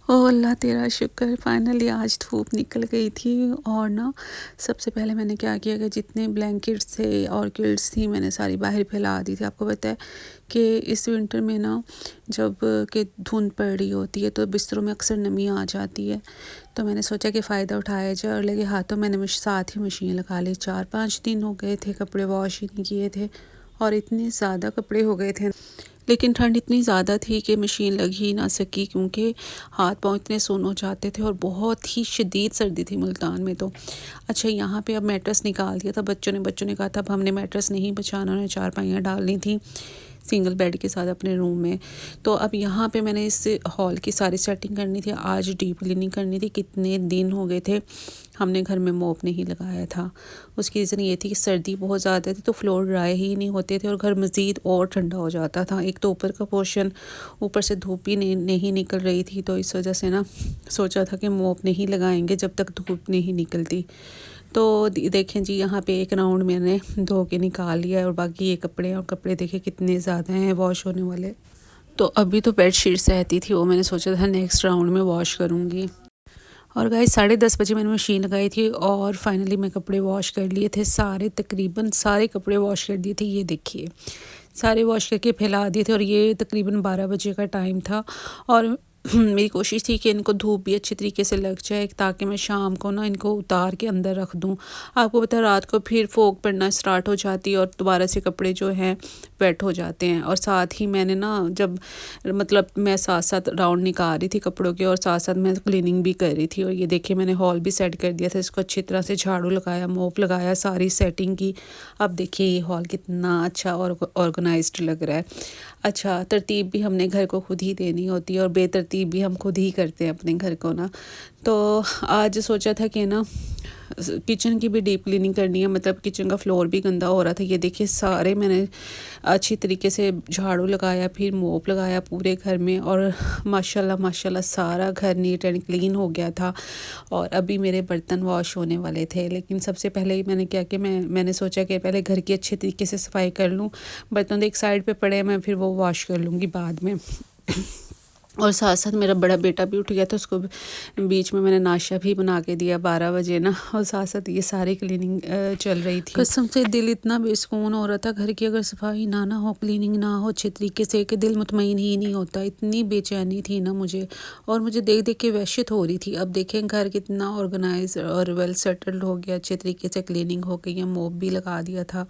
ओह अल्लाह तेरा शुक्र, फाइनली आज धूप निकल गई थी। और ना सबसे पहले मैंने क्या किया कि जितने ब्लैंकेट्स थे और किल्ट्स थी मैंने सारी बाहर फैला दी थी। आपको पता है कि इस विंटर में ना जब कि धुंध पड़ रही होती है तो बिस्तरों में अक्सर नमी आ जाती है। तो मैंने सोचा कि फ़ायदा उठाया जाए और लगे हाथों मैंने साथ ही मशीन लगा ली। 4-5 दिन हो गए थे कपड़े वॉश ही नहीं किए थे और इतने ज़्यादा कपड़े हो गए थे, लेकिन ठंड इतनी ज़्यादा थी कि मशीन लग ही ना सकी क्योंकि हाथ पाँव इतने सुन हो जाते थे और बहुत ही शदीद सर्दी थी मुल्तान में। तो अच्छा, यहाँ पे अब मैट्रेस निकाल दिया था बच्चों ने कहा था अब हमने मैट्रेस नहीं बचाना, उन्हें चारपाइयाँ डालनी थी सिंगल बेड के साथ अपने रूम में। तो अब यहाँ पे मैंने इस हॉल की सारी सेटिंग करनी थी, आज डीप क्लीनिंग करनी थी। कितने दिन हो गए थे हमने घर में मोप नहीं लगाया था। उसकी रीज़न ये थी कि सर्दी बहुत ज़्यादा थी तो फ्लोर ड्राई ही नहीं होते थे और घर मज़ीद और ठंडा हो जाता था। एक तो ऊपर का पोर्शन, ऊपर से धूप भी नहीं निकल रही थी, तो इस वजह से ना सोचा था कि मोप नहीं लगाएंगे जब तक धूप नहीं निकलती। तो देखें जी, यहाँ पे एक राउंड मैंने धो के निकाल लिया है और बाकी ये कपड़े, और कपड़े देखें कितने ज़्यादा हैं वॉश होने वाले। तो अभी तो बेडशीट सहती थी, वो मैंने सोचा था नेक्स्ट राउंड में वॉश करूँगी। और गाइस 10:30 बजे मैंने मशीन लगाई थी और फाइनली मैं कपड़े वॉश कर लिए थे सारे, तकरीबन सारे कपड़े वॉश कर दिए थे। ये देखिए सारे वॉश करके फैला दिए थे और ये तकरीबन 12 बजे का टाइम था। और मेरी कोशिश थी कि इनको धूप भी अच्छी तरीके से लग जाए ताकि मैं शाम को ना इनको उतार के अंदर रख दूं। आपको पता है रात को फिर फोग पड़ना स्टार्ट हो जाती है और दोबारा से कपड़े जो हैं वेट हो जाते हैं। और साथ ही मैंने ना जब मतलब मैं साथ साथ राउंड निकाल रही थी कपड़ों के और साथ साथ मैं क्लीनिंग भी कर रही थी। और ये देखिए मैंने हॉल भी सेट कर दिया था, इसको अच्छी तरह से झाड़ू लगाया, मोप लगाया, सारी सेटिंग की। अब देखिए ये हॉल कितना अच्छा और ऑर्गेनाइज्ड लग रहा है। अच्छा, तरतीब भी हमने घर को खुद ही देनी होती है और बेतरतीब भी हम खुद ही करते हैं अपने घर को ना। तो आज सोचा था कि ना किचन की भी डीप क्लीनिंग करनी है, मतलब किचन का फ्लोर भी गंदा हो रहा था। ये देखिए सारे मैंने अच्छी तरीके से झाड़ू लगाया, फिर मोप लगाया पूरे घर में और माशाल्लाह माशाल्लाह सारा घर नीट एंड क्लीन हो गया था। और अभी मेरे बर्तन वॉश होने वाले थे, लेकिन सबसे पहले ही मैंने क्या कि मैंने सोचा कि पहले घर की अच्छे तरीके से सफाई कर लूँ। बर्तन तो एक साइड पे पड़े हैं, मैं फिर वो वॉश कर लूँगी बाद में। और साथ साथ मेरा बड़ा बेटा भी उठ गया था, उसको बीच में मैंने नाश्ता भी बना के दिया 12 बजे ना। और साथ साथ ये सारी क्लीनिंग चल रही थी। कसम से दिल इतना बेसुकून हो रहा था, घर की अगर सफाई ना हो, क्लीनिंग ना हो अच्छे तरीके से, कि दिल मुतमईन ही नहीं होता। इतनी बेचैनी थी ना मुझे, और मुझे देख देख के वहशत हो रही थी। अब देखें घर कितना ऑर्गेनाइज और वेल सेटल्ड हो गया, अच्छे तरीके से क्लीनिंग हो गई है। मोप भी लगा दिया था,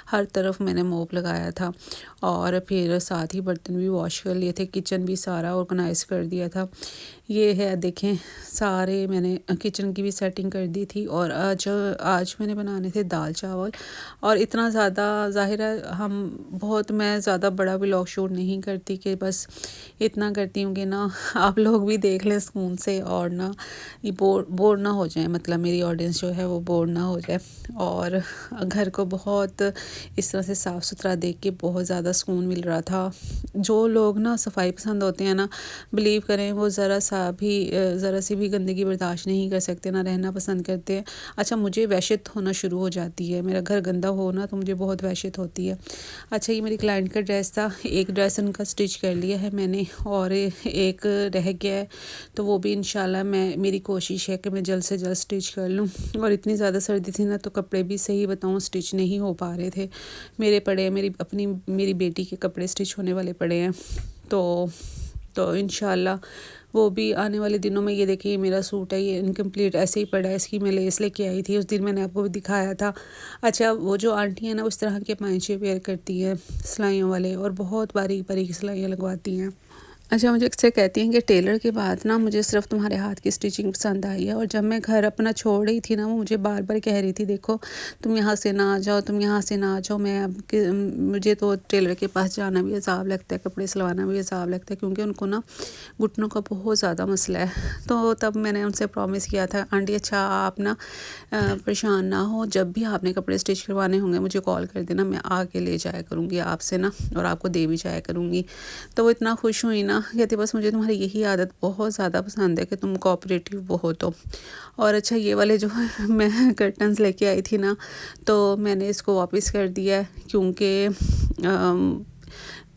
हर तरफ मैंने मोप लगाया था और फिर साथ ही बर्तन भी वॉश कर लिए थे, किचन भी सारा ऑर्गेनाइज कर दिया था। ये है देखें सारे मैंने किचन की भी सेटिंग कर दी थी। और आज मैंने बनाने थे दाल चावल। और इतना ज़्यादा ज़ाहिर है मैं ज़्यादा बड़ा व्लॉग शूट नहीं करती, कि बस इतना करती हूँ कि ना आप लोग भी देख लें सुकून से और ना ये बोर ना हो जाए, मतलब मेरी ऑडियंस जो है वो बोर ना हो जाए। और घर को बहुत इस तरह से साफ़ सुथरा देख के बहुत ज़्यादा सुकून मिल रहा था। जो लोग ना सफाई पसंद होते हैं ना, बिलीव करें वो ज़रा सी भी गंदगी बर्दाश्त नहीं कर सकते, ना रहना पसंद करते हैं। अच्छा, मुझे वहशत होना शुरू हो जाती है, मेरा घर गंदा हो ना तो मुझे बहुत वहशत होती है। अच्छा, ये मेरी क्लाइंट का ड्रेस था, एक ड्रेस उनका स्टिच कर लिया है मैंने और एक रह गया है, तो वो भी इंशाल्लाह मेरी कोशिश है कि मैं जल्द से जल्द स्टिच कर लूँ। और इतनी ज़्यादा सर्दी थी ना तो कपड़े भी सही बताऊँ स्टिच नहीं हो पा रहे थे। मेरे पड़े हैं, मेरी बेटी के कपड़े स्टिच होने वाले पड़े हैं। तो इंशाल्लाह वो भी आने वाले दिनों में। ये देखिए मेरा सूट है, ये इनकम्प्लीट ऐसे ही पड़ा है, इसकी मैं लेस लेके आई थी, उस दिन मैंने आपको भी दिखाया था। अच्छा, वो जो आंटी है ना उस तरह के पाइचे वेयर करती है सिलाइयों वाले, और बहुत बारीक बारीक सिलाइयाँ लगवाती हैं। अच्छा, मुझे अक्सर कहती हैं कि टेलर के बाद ना मुझे सिर्फ तुम्हारे हाथ की स्टिचिंग पसंद आई है। और जब मैं घर अपना छोड़ रही थी ना, वो मुझे बार बार कह रही थी देखो तुम यहाँ से ना आ जाओ, तुम यहाँ से ना आ जाओ। मुझे तो टेलर के पास जाना भी अजाब लगता है, कपड़े सिलवाना भी अजाब लगता है, क्योंकि उनको ना घुटनों का बहुत ज़्यादा मसला है। तो तब मैंने उनसे प्रॉमिस किया था, आंटी अच्छा आप ना परेशान ना हो, जब भी आपने कपड़े स्टिच करवाने होंगे मुझे कॉल कर देना, मैं आके ले जाया करूँगी आपसे ना, और आपको दे भी जाया करूँगी। तो वो इतना खुश हुई ना, कहते बस मुझे तुम्हारी यही आदत बहुत ज़्यादा पसंद है कि तुम कोऑपरेटिव बहुत हो। और अच्छा, ये वाले जो मैं कर्टन्स लेके आई थी ना, तो मैंने इसको वापस कर दिया है, क्योंकि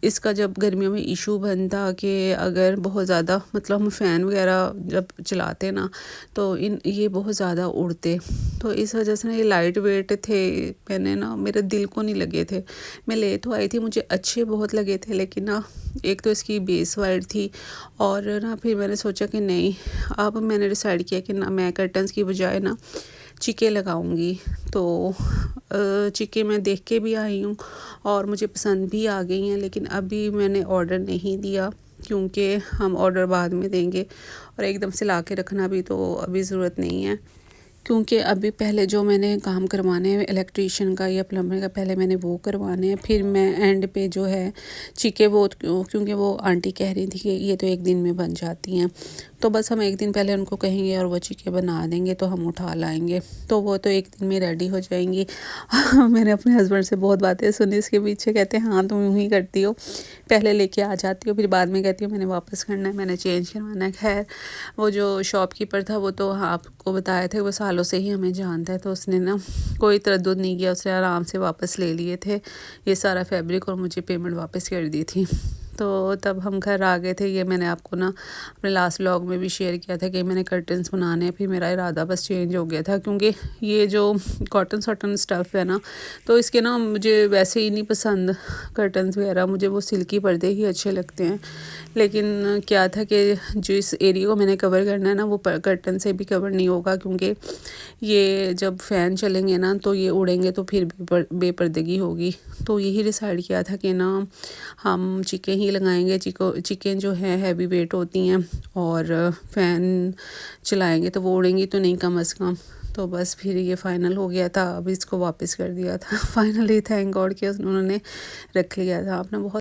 इसका जब गर्मियों में इशू बनता कि अगर बहुत ज़्यादा मतलब हम फ़ैन वगैरह जब चलाते ना तो ये बहुत ज़्यादा उड़ते, तो इस वजह से ना ये लाइट वेट थे, मैंने ना मेरे दिल को नहीं लगे थे। मैं ले तो आई थी, मुझे अच्छे बहुत लगे थे, लेकिन ना एक तो इसकी बेस वाइड थी और ना फिर मैंने सोचा कि नहीं, अब मैंने डिसाइड किया कि ना मैं कर्टन्स की बजाय ना चिके लगाऊंगी। तो चिके मैं देख के भी आई हूँ और मुझे पसंद भी आ गई हैं, लेकिन अभी मैंने ऑर्डर नहीं दिया क्योंकि हम ऑर्डर बाद में देंगे और एकदम से ला के रखना भी तो अभी ज़रूरत नहीं है, क्योंकि अभी पहले जो मैंने काम करवाने हैं इलेक्ट्रीशियन का या प्लम्बर का, पहले मैंने वो करवाने हैं, फिर मैं एंड पे जो है चीके वो, क्योंकि वो आंटी कह रही थी कि ये तो एक दिन में बन जाती हैं, तो बस हम एक दिन पहले उनको कहेंगे और वो चीके बना देंगे तो हम उठा लाएंगे, तो वो तो एक दिन में रेडी हो जाएंगी। मैंने अपने हस्बैंड से बहुत बातें सुनी इसके पीछे, कहते हैं हाँ तुम यूँ ही करती हो, पहले लेके आ जाती हो फिर बाद में कहती हो मैंने वापस करना है, मैंने चेंज करवाना है। खैर वो जो शॉपकीपर था वो तो हाँ आपको बताया था, वो सालों से ही हमें जानता है, तो उसने ना कोई तरद्दुद नहीं किया, उसने आराम से वापस ले लिए थे ये सारा फैब्रिक और मुझे पेमेंट वापस कर दी थी। तो तब हम घर आ गए थे, ये मैंने आपको ना अपने लास्ट व्लॉग में भी शेयर किया था कि मैंने कर्टन्स बनाने हैं, फिर मेरा इरादा बस चेंज हो गया था, क्योंकि ये जो कॉटन सॉटन स्टफ़ है ना तो इसके ना मुझे वैसे ही नहीं पसंद कर्टन्स वगैरह, मुझे वो सिल्की पर्दे ही अच्छे लगते हैं। लेकिन क्या था कि जिस एरिया को मैंने कवर करना है ना वो कर्टन से भी कवर नहीं होगा, क्योंकि ये जब फ़ैन चलेंगे ना तो ये उड़ेंगे तो फिर बेपर्दगी होगी। तो यही डिसाइड किया था कि ना हम चिकें ही लगाएंगे, चिकें जो है हैवी वेट होती हैं और फ़ैन चलाएंगे तो वो उड़ेंगी तो नहीं कम अज़ कम। तो बस फिर ये फ़ाइनल हो गया था, अभी इसको वापस कर दिया था। फाइनली थैंक गॉड कि उन्होंने रख लिया था। आपने बहुत